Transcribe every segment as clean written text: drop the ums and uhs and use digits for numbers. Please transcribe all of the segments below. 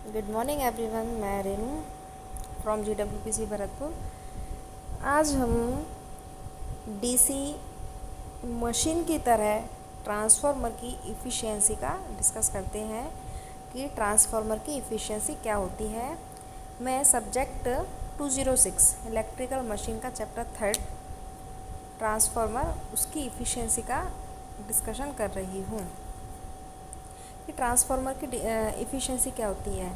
Good morning everyone. मैं Renu from GWPC Bharatpur. आज हम डीसी मशीन की तरह ट्रांसफार्मर की इफ़िशियंसी का डिस्कस करते हैं कि ट्रांसफार्मर की इफ़िशियंसी क्या होती है। मैं सब्जेक्ट 206 इलेक्ट्रिकल मशीन का चैप्टर 3 ट्रांसफार्मर उसकी इफ़िशियंसी का डिस्कशन कर रही हूँ कि ट्रांसफार्मर की इफ़िशियंसी क्या होती है।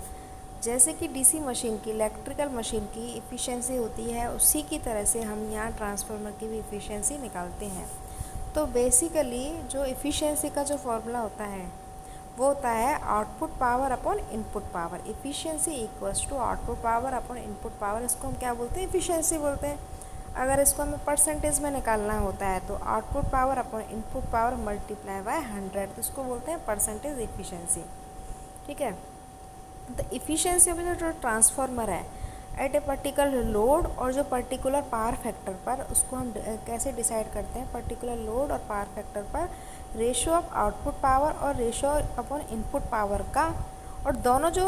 जैसे कि डीसी मशीन की, इलेक्ट्रिकल मशीन की इफ़िशियंसी होती है, उसी की तरह से हम यहाँ ट्रांसफार्मर की भी इफ़िशियंसी निकालते हैं। तो बेसिकली जो इफ़िशियंसी का जो फॉर्मूला होता है वो होता है output power upon input power. Efficiency equals to output power upon input power. इसको हम क्या बोलते हैं? इफ़िशियंसी बोलते हैं। अगर इसको हमें परसेंटेज में निकालना होता है तो output power upon input power multiply by 100, तो इसको बोलते हैं परसेंटेज इफ़िशियंसी। ठीक है। तो इफ़िशियंसी ऑफ जो ट्रांसफार्मर है एट ए पर्टिकुलर लोड और जो पर्टिकुलर पावर फैक्टर पर, उसको हम कैसे डिसाइड करते हैं? पर्टिकुलर लोड और पावर फैक्टर पर रेशियो ऑफ आउटपुट पावर और रेशियो अपॉन इनपुट पावर का, और दोनों जो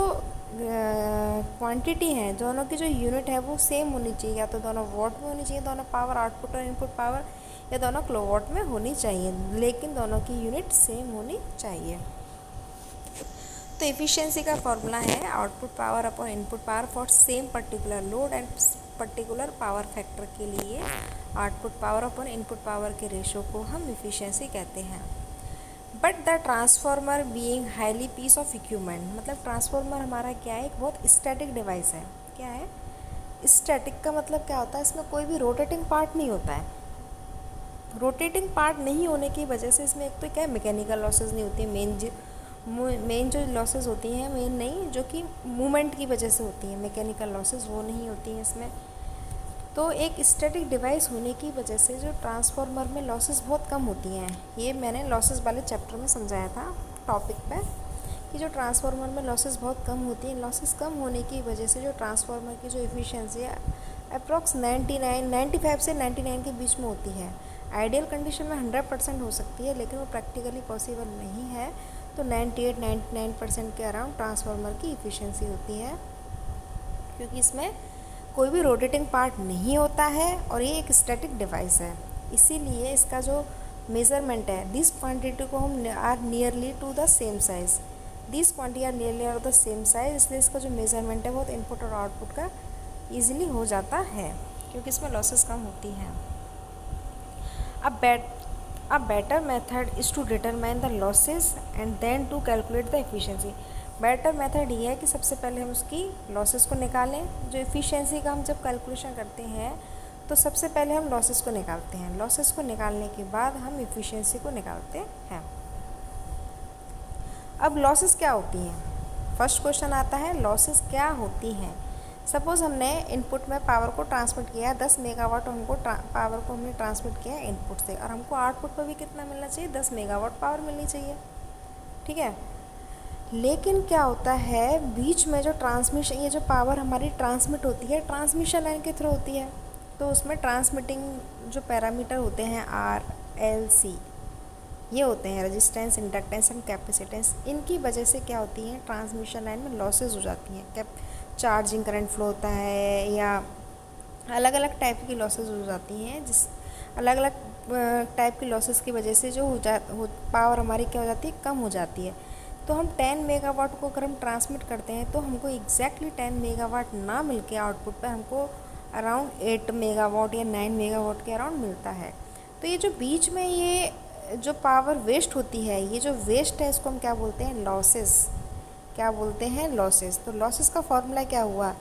क्वांटिटी हैं, दोनों की जो यूनिट है वो सेम होनी चाहिए। या तो दोनों वॉट में होनी चाहिए, दोनों पावर आउटपुट और इनपुट पावर, या दोनों किलोवाट में होनी चाहिए, लेकिन दोनों की यूनिट सेम होनी चाहिए। तो एफिशिएंसी का फॉर्मूला है output power upon input power for same particular load and particular power factor के लिए output power upon input power के रेशो को हम एफिशिएंसी कहते हैं। But the transformer being highly piece of equipment, मतलब ट्रांसफार्मर हमारा क्या है? एक बहुत स्टैटिक डिवाइस है। क्या है? स्टैटिक का मतलब क्या होता है? इसमें कोई भी रोटेटिंग पार्ट नहीं होता है। रोटेटिंग पार्ट नहीं होने की वजह से इसमें एक तो क्या है, मैकेनिकल लॉसेज नहीं होती है। मेन जो लॉसेस होती हैं, मेन नहीं, जो कि मूवमेंट की वजह से होती हैं, मैकेनिकल लॉसेस वो नहीं होती हैं इसमें। तो एक स्टैटिक डिवाइस होने की वजह से जो ट्रांसफार्मर में लॉसेस बहुत कम होती हैं। ये मैंने लॉसेस वाले चैप्टर में समझाया था टॉपिक पे कि जो ट्रांसफार्मर में लॉसेस बहुत कम होती हैं। लॉसेस कम होने की वजह से जो ट्रांसफार्मर की जो एफिशिएंसी है अप्रॉक्स 95 से 99 के बीच में होती है। आइडियल कंडीशन में 100% हो सकती है, लेकिन वो प्रैक्टिकली पॉसिबल नहीं है। तो 98-99% के अराउंड ट्रांसफार्मर की इफ़िशियंसी होती है, क्योंकि इसमें कोई भी रोटेटिंग पार्ट नहीं होता है और ये एक स्टैटिक डिवाइस है। इसीलिए इसका जो मेज़रमेंट है, दिस क्वांटिटी को हम are nearly to the same size, this quantity are nearly are the same size, इसलिए इसका जो मेज़रमेंट है बहुत इनपुट और आउटपुट का ईजिली हो जाता है, क्योंकि इसमें लॉसेस कम होती हैं। A better method is to determine the losses and then to calculate the efficiency. Better method ये है कि सबसे पहले हम उसकी लॉसेस को निकालें। जो एफिशिएंसी का हम जब कैलकुलेशन करते हैं तो सबसे पहले हम लॉसेस को निकालते हैं। लॉसेस को निकालने के बाद हम एफिशिएंसी को निकालते हैं। अब लॉसेस क्या होती हैं? फर्स्ट क्वेश्चन आता है, लॉसेस क्या होती हैं? सपोज़ हमने इनपुट में पावर को ट्रांसमिट किया 10 मेगावाट, हमको पावर को हमने ट्रांसमिट किया इनपुट से, और हमको आउटपुट पर भी कितना मिलना चाहिए? 10 मेगावाट पावर मिलनी चाहिए। ठीक है। लेकिन क्या होता है, बीच में जो ट्रांसमिशन, ये जो पावर हमारी ट्रांसमिट होती है ट्रांसमिशन लाइन के थ्रू होती है, तो उसमें ट्रांसमिटिंग जो पैरामीटर होते हैं RLC, ये होते हैं रेजिस्टेंस, इंडक्टेंस एंड कैपेसिटेंस। इनकी वजह से क्या होती है, ट्रांसमिशन लाइन में लॉसेज हो जाती हैं। चार्जिंग करंट फ्लो होता है, या अलग अलग टाइप की लॉसेज हो जाती हैं, जिस अलग अलग टाइप की लॉसेस की वजह से जो पावर हमारी क्या हो जाती है, कम हो जाती है। तो हम 10 मेगावाट को अगर हम ट्रांसमिट करते हैं तो हमको एग्जैक्टली 10 मेगावाट ना मिल के आउटपुट पे हमको अराउंड 8 मेगावाट या 9 मेगावाट के अराउंड मिलता है। तो ये जो बीच में ये जो पावर वेस्ट होती है, ये जो वेस्ट है, इसको हम क्या बोलते हैं? लॉसेस। क्या बोलते हैं? लॉसेस। तो लॉसेस का फॉर्मूला क्या हुआ?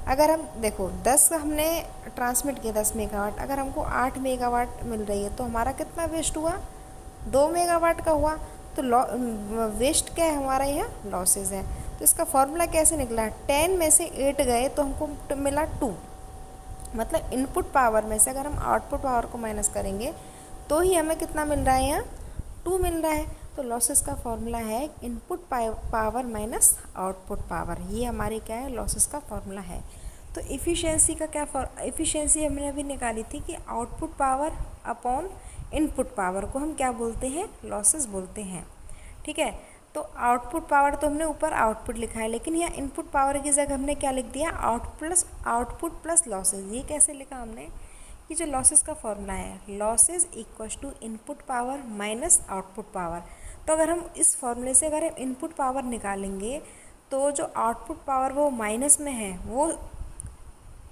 अगर हम देखो 10 हमने ट्रांसमिट किया 10 मेगावाट, अगर हमको 8 मेगावाट मिल रही है तो हमारा कितना वेस्ट हुआ? 2 मेगावाट का हुआ। तो वेस्ट क्या है हमारा? यहाँ लॉसेस है। तो इसका फॉर्मूला कैसे निकला? 10 में से 8 गए तो हमको मिला 2। मतलब इनपुट पावर में से अगर हम आउटपुट पावर को माइनस करेंगे तो ही हमें कितना मिल रहा है? यहाँ 2 मिल रहा है। तो लॉसेस का फॉर्मूला है input power minus output power. ये हमारी क्या है? लॉसेस का फॉर्मूला है। तो इफ़िशियंसी का क्या इफ़िशियंसी हमने अभी निकाली थी कि output power upon input power को हम क्या बोलते हैं? लॉसेस बोलते हैं। ठीक है। तो आउटपुट पावर तो हमने ऊपर आउटपुट लिखा है, लेकिन यहाँ इनपुट पावर की जगह हमने क्या लिख दिया, आउटपुट प्लस लॉसेज। ये कैसे लिखा हमने कि जो लॉसेस का फॉर्मूला है, losses equal to input power minus output power. तो अगर हम इस फॉर्मूले से अगर हम इनपुट पावर निकालेंगे तो जो आउटपुट पावर वो माइनस में है वो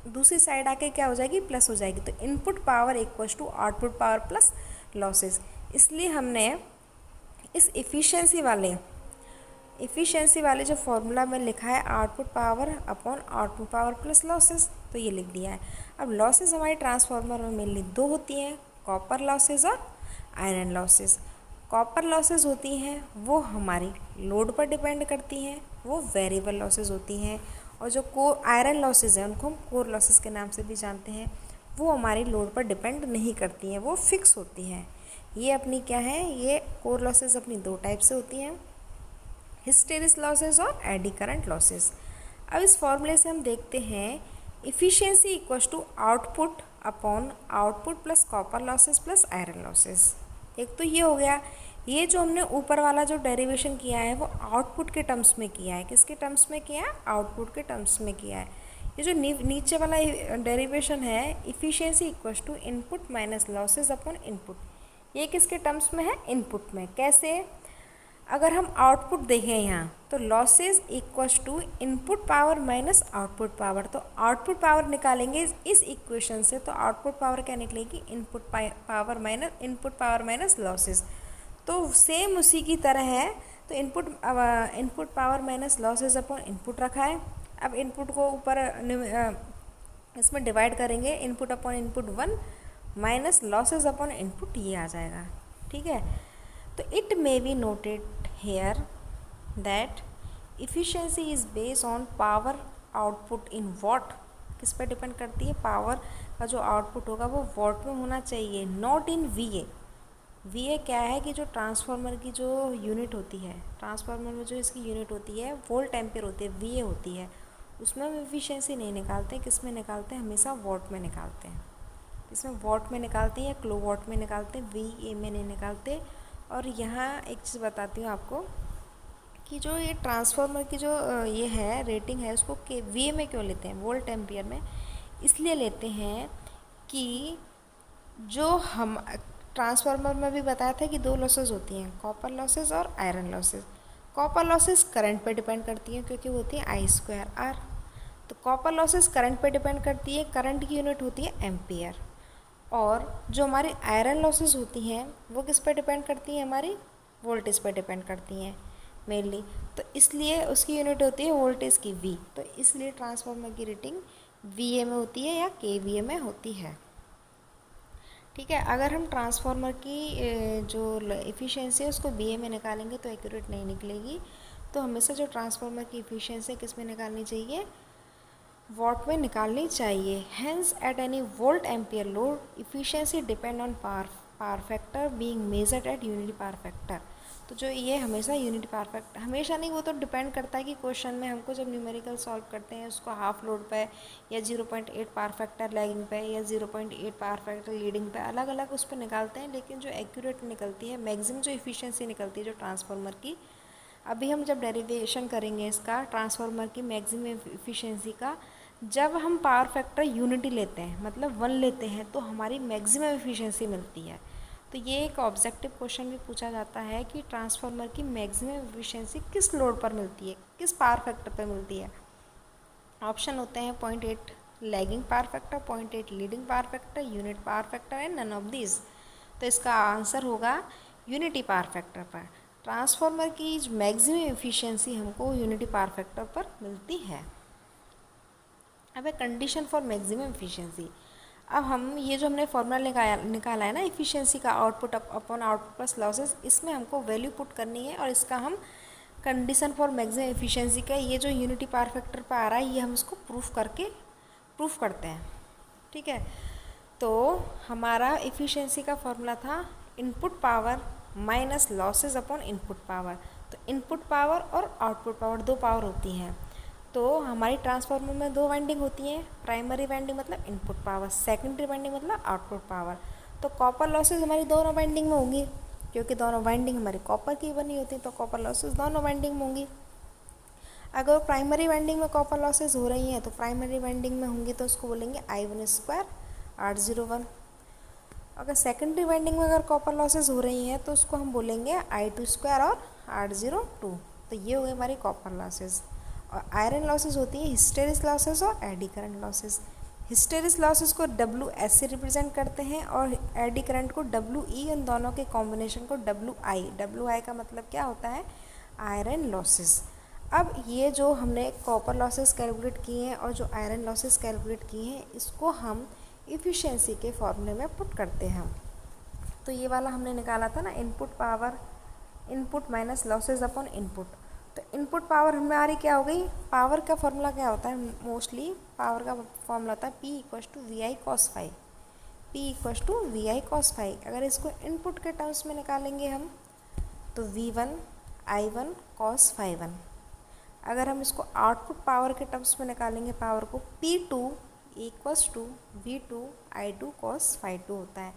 दूसरी साइड आके क्या हो जाएगी, प्लस हो जाएगी। तो input power equal to output power plus losses. इसलिए हमने इस इफ़िशेंसी वाले जो फॉर्मूला में लिखा है output power upon output power plus losses, तो ये लिख दिया है। अब लॉसेस हमारे ट्रांसफार्मर में मेनली दो होती हैं, कॉपर लॉसेस और आयरन लॉसेस। कॉपर लॉसेस होती हैं वो हमारी लोड पर डिपेंड करती हैं, वो वेरिएबल लॉसेस होती हैं। और जो आयरन लॉसेस हैं उनको हम कोर लॉसेस के नाम से भी जानते हैं, वो हमारी लोड पर डिपेंड नहीं करती हैं, वो फिक्स होती हैं। ये अपनी क्या है, ये कोर लॉसेस अपनी दो टाइप से होती हैं, हिस्टेरिस लॉसेस और एडी करंट लॉसेस। अब इस फॉर्मूले से हम देखते हैं efficiency equals to output upon output plus copper losses plus iron losses. एक तो ये हो गया। ये जो हमने ऊपर वाला जो डेरिवेशन किया है वो आउटपुट के टर्म्स में किया है। किसके टर्म्स में किया है, आउटपुट के टर्म्स में किया है। ये जो नीचे वाला डेरिवेशन है efficiency equals to input minus losses upon input, ये किसके टर्म्स में है, इनपुट में। कैसे, अगर हम आउटपुट देखें यहाँ तो losses equals to input power minus output power. तो आउटपुट पावर निकालेंगे इस इक्वेशन से, तो आउटपुट पावर क्या निकलेगी, इनपुट पावर माइनस लॉसेस। तो सेम उसी की तरह है। तो input power minus losses upon input रखा है। अब इनपुट को ऊपर इसमें डिवाइड करेंगे, input upon input 1 minus losses upon input, ये आ जाएगा। ठीक है, तो it may be noted here that efficiency is based on power output in what. किस पर डिपेंड करती है, पावर का जो आउटपुट होगा वो वॉट में होना चाहिए, नॉट इन वीए। वीए क्या है कि जो ट्रांसफार्मर की जो यूनिट होती है, ट्रांसफार्मर में जो इसकी यूनिट होती है वोल्ट एम्पियर होती है, वीए होती है, उसमें हम एफिशिएंसी नहीं निकालते। किस में निकालते हैं, हमेशा वॉट में निकालते हैं। इसमें वॉट में निकालते हैं या किलो वॉट में निकालते हैं, वीए में नहीं निकालते। और यहाँ एक चीज़ बताती हूँ आपको कि जो ये ट्रांसफार्मर की जो ये है रेटिंग है, उसको वीए में क्यों लेते हैं, वोल्ट एम्पियर में इसलिए लेते हैं कि जो हम ट्रांसफार्मर में भी बताया था कि दो लॉसेस होती हैं, कॉपर लॉसेस और iron losses. Copper losses current पे डिपेंड करती हैं क्योंकि वो होती है I²R। तो कॉपर लॉसेस करंट पे डिपेंड करती है, करंट की यूनिट होती है एम्पियर। और जो हमारी आयरन लॉसेस होती हैं वो किस पर डिपेंड करती हैं, हमारी वोल्टेज पर डिपेंड करती हैं मेनली। तो इसलिए उसकी यूनिट होती है वोल्टेज की V। तो इसलिए ट्रांसफार्मर की रेटिंग VA में होती है या KVA में होती है। ठीक है, अगर हम ट्रांसफार्मर की जो एफिशिएंसी है उसको BA में निकालेंगे तो एक्यूरेट नहीं निकलेगी। तो हमेशा जो ट्रांसफार्मर की एफिशिएंसी किस में निकालनी चाहिए, वॉट में निकालनी चाहिए। Hence at any volt ampere load efficiency depend on power factor being measured at unity power factor. तो जो ये हमेशा यूनिटी पावर फैक्टर, हमेशा नहीं, वो तो डिपेंड करता है कि क्वेश्चन में हमको जब न्यूमेरिकल सॉल्व करते हैं उसको हाफ लोड पे या 0.8 पावर फैक्टर लैगिंग पे या 0.8 पावर फैक्टर लीडिंग पे अलग अलग उस पर निकालते हैं। लेकिन जो एक्यूरेट निकलती है, मैक्सिमम जो इफिशिएंसी निकलती है जो ट्रांसफार्मर की, अभी हम जब डेरिवेशन करेंगे इसका ट्रांसफार्मर की मैक्सिमम इफिशिएंसी का, जब हम पावर फैक्टर यूनिटी लेते हैं मतलब 1 लेते हैं तो हमारी मैक्सिमम इफिशिएंसी मिलती है। तो ये एक ऑब्जेक्टिव क्वेश्चन भी पूछा जाता है कि ट्रांसफार्मर की मैक्सिमम एफिशिएंसी किस लोड पर मिलती है, किस पावर फैक्टर पर मिलती है। ऑप्शन होते हैं 0.8 lagging power factor, 0.8 leading power factor, unit power factor and none of this. तो इसका आंसर होगा यूनिटी पावर फैक्टर पर। ट्रांसफार्मर की मैक्सिमम एफिशिएंसी हमको यूनिटी पावर फैक्टर पर मिलती है। अब है कंडीशन फॉर मैक्सिमम एफिशिएंसी। अब हम ये जो हमने फॉर्मूला निकाला है ना एफिशिएंसी का, output upon output plus losses, इसमें हमको वैल्यू पुट करनी है और इसका हम कंडीशन फॉर मैक्सिमम एफिशिएंसी का ये जो यूनिटी पावर फैक्टर पर आ रहा है ये हम इसको प्रूफ करते हैं। ठीक है, तो हमारा एफिशिएंसी का फॉर्मूला था input power minus losses upon input power. तो इनपुट पावर और आउटपुट पावर दो पावर होती हैं। तो हमारी ट्रांसफार्मर में दो वाइंडिंग होती हैं, प्राइमरी वाइंडिंग मतलब इनपुट पावर, सेकेंडरी वाइंडिंग मतलब आउटपुट पावर। तो कॉपर लॉसेस हमारी दोनों वाइंडिंग में होंगी क्योंकि दोनों वाइंडिंग हमारी कॉपर की बनी होती है, तो कॉपर लॉसेस दोनों वाइंडिंग में होंगी। अगर प्राइमरी वाइंडिंग में कॉपर लॉसेस हो रही हैं तो प्राइमरी वाइंडिंग में होंगी तो उसको बोलेंगे I1² R01। अगर सेकेंडरी वाइंडिंग में अगर कॉपर लॉसेस हो रही हैं तो उसको हम बोलेंगे I2² और R02। तो ये हो गई हमारी कॉपर लॉसेस। और आयरन लॉसेस होती है हिस्टेरिस लॉसेस और एडी करंट लॉसेस। हिस्टेरिस लॉसेस को WS से रिप्रेजेंट करते हैं और एडी करंट को WE, इन दोनों के कॉम्बिनेशन को WI। WI का मतलब क्या होता है? Iron losses. अब ये जो हमने कॉपर लॉसेस कैलकुलेट किए हैं और जो आयरन लॉसेस कैलकुलेट किए हैं, इसको हम इफ़िशियंसी के फॉर्मूले में पुट करते हैं। तो ये वाला हमने निकाला था ना, input power, input minus losses upon input. तो इनपुट पावर हमारी क्या हो गई? पावर का फॉर्मूला क्या होता है? मोस्टली पावर का फॉर्मूला होता है P=VI cos phi। P=VI cos phi। अगर इसको इनपुट के टर्म्स में निकालेंगे हम तो V1 I1 cos phi 1। अगर हम इसको आउटपुट पावर के टर्म्स में निकालेंगे पावर को, P2=V2 I2 cos phi 2 होता है।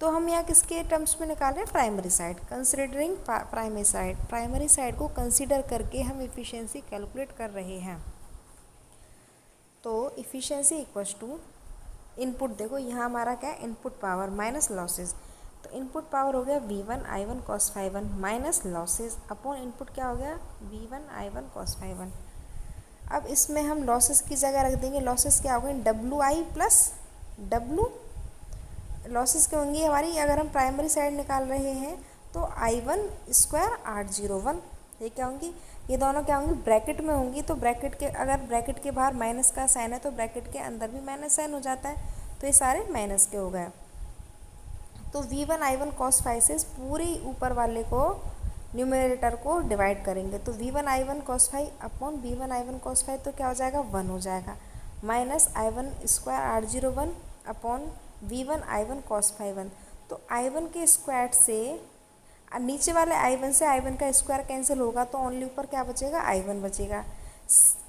तो हम यहाँ किसके टर्म्स में निकाल रहे हैं? Primary side. Considering primary side को कंसीडर करके हम इफ़िशियंसी कैलकुलेट कर रहे हैं। तो इफ़िशियंसी इक्वल्स टू इनपुट, देखो यहाँ हमारा क्या है? Input power minus losses. तो इनपुट पावर हो गया V1 I1 cos phi 1 minus losses upon input क्या हो गया? V1 I1 cos phi 1। अब इसमें हम लॉसेस की जगह रख देंगे, लॉसेस क्या हो गए? WI plus W। लॉसेस क्या होंगी हमारी? अगर हम प्राइमरी साइड निकाल रहे हैं तो I1² R01। ये क्या होंगी? ये दोनों क्या होंगी? ब्रैकेट में होंगी। तो ब्रैकेट के, अगर ब्रैकेट के बाहर माइनस का साइन है तो ब्रैकेट के अंदर भी माइनस साइन हो जाता है, तो ये सारे माइनस के हो गए। तो V1 I1 cos phi से पूरे ऊपर वाले को, न्यूमरेटर को डिवाइड करेंगे। तो V1 I1 cos phi upon V1 I1 cos phi तो क्या हो जाएगा? 1 हो जाएगा। Minus I1² R01 upon V1 I1 cos phi 1। तो I1 के स्क्वायर से नीचे वाले I1 से I1 का स्क्वायर कैंसिल होगा तो ओनली ऊपर क्या बचेगा? I1 बचेगा।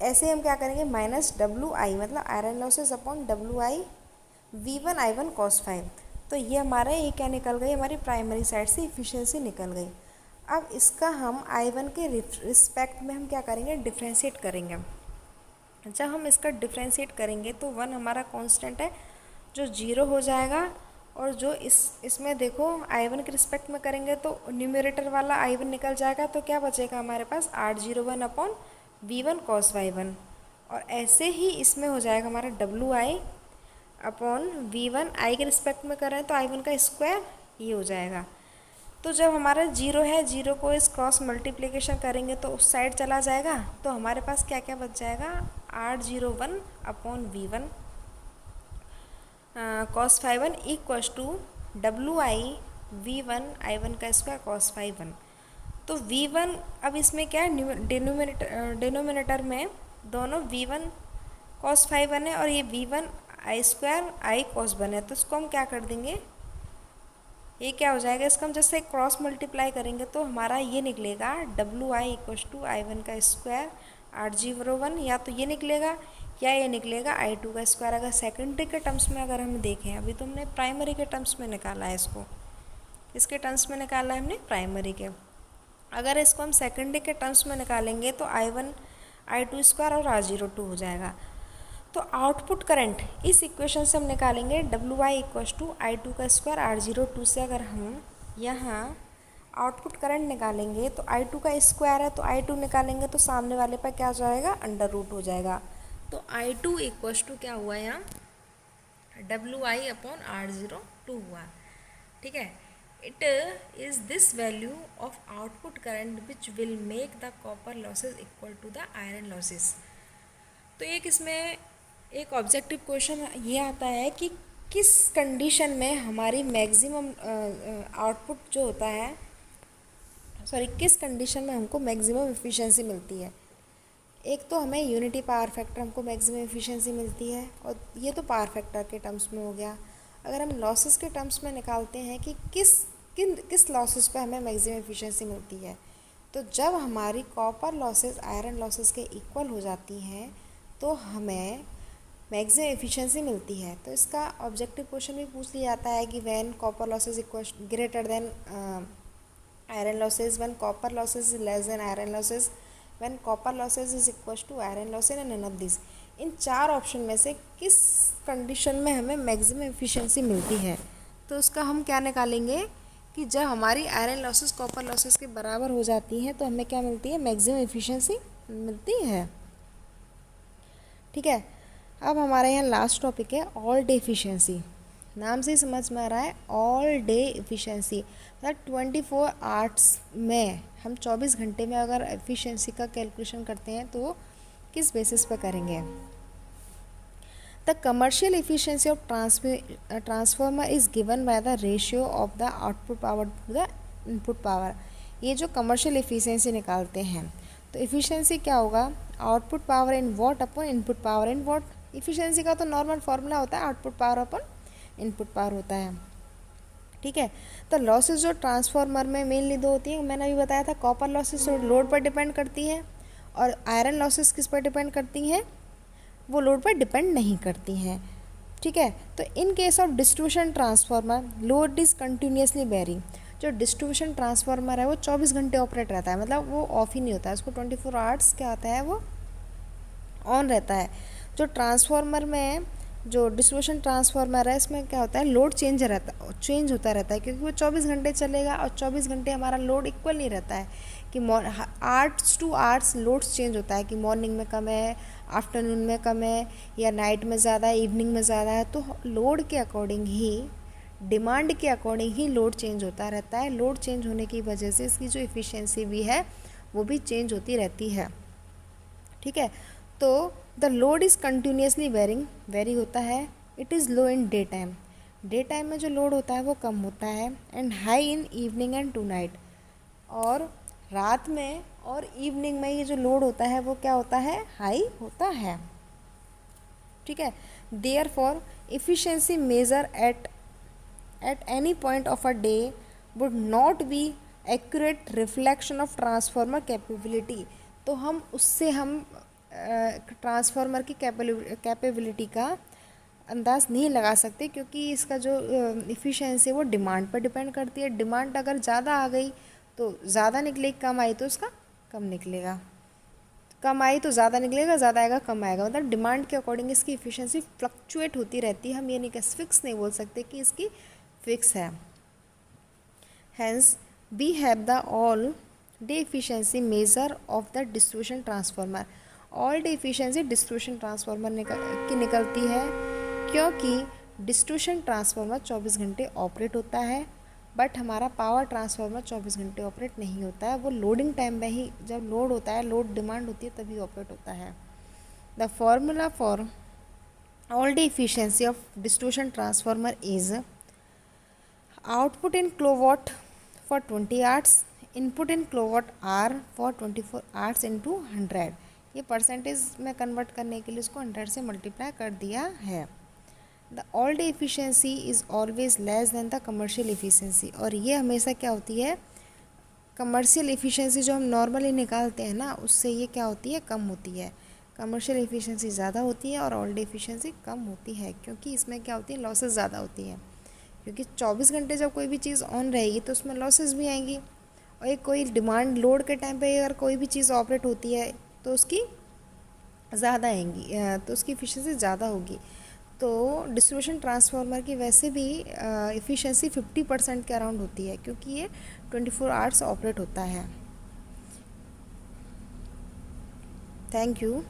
ऐसे हम क्या करेंगे? माइनस WI मतलब iron losses upon WI V1 I1 cos phi। तो ये हमारा, ये क्या निकल गई? हमारी प्राइमरी साइड से इफ़िशियंसी निकल गई। अब इसका हम I1 के रिस्पेक्ट में हम क्या करेंगे? डिफ्रेंशिएट करेंगे। जब हम इसका डिफ्रेंशिएट करेंगे तो 1 हमारा कांस्टेंट है जो 0 हो जाएगा, और जो इसमें देखो I1 के रिस्पेक्ट में करेंगे तो न्यूमरेटर वाला I1 निकल जाएगा, तो क्या बचेगा हमारे पास? R01 upon V1 cos phi 1। और ऐसे ही इसमें हो जाएगा हमारा WI अपॉन V1। I के रिस्पेक्ट में कर रहे हैं तो I1 का स्क्वायर ये हो जाएगा। तो जब हमारा 0 है, 0 को इस क्रॉस मल्टीप्लिकेशन करेंगे तो उस साइड चला जाएगा, तो हमारे पास क्या क्या बच जाएगा? R01 upon V1 cos phi 1 equals to WI V1 I1 का स्क्वायर cos phi 1। तो V1, अब इसमें क्या है? डिनोमिनेटर में दोनों V1 cos phi 1 है और ये V1 I² I cos 1 है। तो इसको हम क्या कर देंगे? ये क्या हो जाएगा? इसका हम जैसे क्रॉस मल्टीप्लाई करेंगे तो हमारा ये निकलेगा WI इक्वल्स टू I1 का स्क्वायर R01, या तो ये निकलेगा या ये निकलेगा I2 का स्क्वायर। अगर सेकेंडरी के टर्म्स में अगर हम देखें, अभी तो हमने प्राइमरी के टर्म्स में निकाला है इसको, इसके टर्म्स में निकाला है हमने प्राइमरी के। अगर इसको हम सेकेंडरी के टर्म्स में निकालेंगे तो I1 I2² और R02 हो जाएगा। तो आउटपुट करंट इस इक्वेशन से हम निकालेंगे WI इक्वल्स टू I2 का स्क्वायर R02 से। अगर हम यहाँ आउटपुट करंट निकालेंगे तो I2 का स्क्वायर है तो I2 निकालेंगे तो सामने वाले पर क्या हो जाएगा? अंडर रूट हो जाएगा। तो I2 इक्वल्स टू क्या हुआ यहाँ? WI अपॉन R02 हुआ। ठीक है। It is this value of output current which will make the copper losses equal to the iron losses. तो एक इसमें एक ऑब्जेक्टिव क्वेश्चन ये आता है कि किस कंडीशन में हमारी मैक्सिमम आउटपुट जो होता है, किस कंडीशन में हमको मैक्सिमम एफिशिएंसी मिलती है। एक तो हमें यूनिटी पावर फैक्टर हमको मैक्सिमम एफिशिएंसी मिलती है, और ये तो पावर फैक्टर के टर्म्स में हो गया। अगर हम लॉसेस के टर्म्स में निकालते हैं कि किस लॉसेस पे हमें मैक्सिमम एफिशिएंसी मिलती है, तो जब हमारी कॉपर लॉसेस आयरन लॉसेस के इक्वल हो जाती हैं तो हमें मैक्सिमम एफिशिएंसी मिलती है। तो इसका ऑब्जेक्टिव क्वेश्चन भी पूछ लिया जाता है कि when copper losses equal greater than iron losses when copper losses is less than iron losses, when copper losses is equal to iron losses and none of this. इन चार ऑप्शन में से किस कंडीशन में हमें मैक्सिमम एफिशिएंसी मिलती है? तो उसका हम क्या निकालेंगे कि जब हमारी आयरन लॉसेज कॉपर लॉसेज के बराबर हो जाती हैं तो हमें क्या मिलती है? मैक्सिमम एफिशिएंसी मिलती है। ठीक है, अब हमारे यहाँ लास्ट टॉपिक है ऑल डे एफिशिएंसी। नाम से ही समझ में आ रहा है ऑल डे एफिशिएंसी, मतलब 24 आवर्स में हम 24 घंटे में अगर एफिशिएंसी का कैलकुलेशन करते हैं तो किस बेसिस पर करेंगे? The commercial efficiency of transformer is given by the ratio of the output power to the input power. ये जो कमर्शियल एफिशिएंसी निकालते हैं तो एफिशिएंसी क्या होगा? Output power in what upon input power in what. Efficiency का तो normal formula होता है output power upon input power होता है। ठीक है, तो लॉसेज जो ट्रांसफार्मर में मेनली दो होती हैं, मैंने अभी बताया था। कॉपर लॉसेज जो लोड पर डिपेंड करती है और आयरन लॉसेज किस पर डिपेंड करती हैं? वो लोड पर डिपेंड नहीं करती हैं। ठीक है, तो in case of distribution transformer load is continuously very. जो डिस्ट्रीब्यूशन ट्रांसफार्मर है वो 24 घंटे ऑपरेट रहता है, मतलब वो ऑफ ही नहीं होता है, उसको 24 आवर्स क्या होता है, वो ऑन रहता है। जो ट्रांसफार्मर में जो डिस्ट्रीब्यूशन ट्रांसफार्मर है इसमें क्या होता है? लोड चेंज होता रहता है, क्योंकि वो 24 घंटे चलेगा और 24 घंटे हमारा लोड इक्वल नहीं रहता है कि hours two hours loads change होता है कि मॉर्निंग में कम है, आफ्टरनून में कम है, या नाइट में ज़्यादा है, इवनिंग में ज़्यादा है। तो लोड के अकॉर्डिंग ही, डिमांड के अकॉर्डिंग ही लोड चेंज होता रहता है। लोड चेंज होने की वजह से इसकी जो एफिशिएंसी भी है वो भी चेंज होती रहती है। ठीक है, तो the load is continuously vary होता है। It is low in day time, day time में जो लोड होता है वो कम होता है, and high in evening and to night, और रात में और इवनिंग में ये जो लोड होता है वो क्या होता है? हाई होता है। ठीक है, therefore efficiency measure at any point of a day would not be accurate reflection of transformer capability. तो हम उससे हम ट्रांसफार्मर की कैपेबिलिटी का अंदाज़ नहीं लगा सकते, क्योंकि इसका जो एफिशिएंसी है वो डिमांड पर डिपेंड करती है। डिमांड अगर ज़्यादा आ गई तो ज़्यादा निकलेगी, कम आई तो उसका कम निकलेगा, कम आई तो ज़्यादा निकलेगा, ज़्यादा आएगा कम आएगा। मतलब डिमांड के अकॉर्डिंग इसकी एफिशिएंसी फ्लक्चुएट होती रहती है। हम ये नहीं कह, फिक्स नहीं बोल सकते कि इसकी फिक्स है। Hence we have the all day efficiency measure of the distribution transformer. All day efficiency distribution transformer की निकलती है, क्योंकि डिस्ट्रीब्यूशन ट्रांसफार्मर 24 घंटे ऑपरेट होता है, बट हमारा पावर ट्रांसफार्मर 24 घंटे ऑपरेट नहीं होता है। वो लोडिंग टाइम में ही, जब लोड होता है, लोड डिमांड होती है, तभी ऑपरेट होता है। The formula for all day efficiency of distribution transformer is output in kilowatt for 20 hours, input in kilowatt hour for 24 hours into 100। ये परसेंटेज में कन्वर्ट करने के लिए इसको 100 से मल्टीप्लाई कर दिया है। The all day efficiency is always less than the commercial efficiency. और ये हमेशा क्या होती है? कमर्शियल एफिशिएंसी जो हम नॉर्मली निकालते हैं ना, उससे ये क्या होती है? कम होती है। कमर्शियल एफिशिएंसी ज़्यादा होती है और ऑल डे एफिशिएंसी कम होती है, क्योंकि इसमें क्या होती है? लॉसेस ज़्यादा होती है। क्योंकि 24 घंटे जब कोई भी चीज़ ऑन रहेगी तो उसमें लॉसेस भी आएंगी, और एक कोई डिमांड लोड के टाइम पे अगर कोई भी चीज़ ऑपरेट होती है तो उसकी ज़्यादा आएंगी, तो उसकी एफिशिएंसी ज़्यादा होगी। तो डिस्ट्रीब्यूशन ट्रांसफार्मर की वैसे भी एफिशिएंसी 50% के अराउंड होती है, क्योंकि ये 24 आवर्स ऑपरेट होता है। Thank you.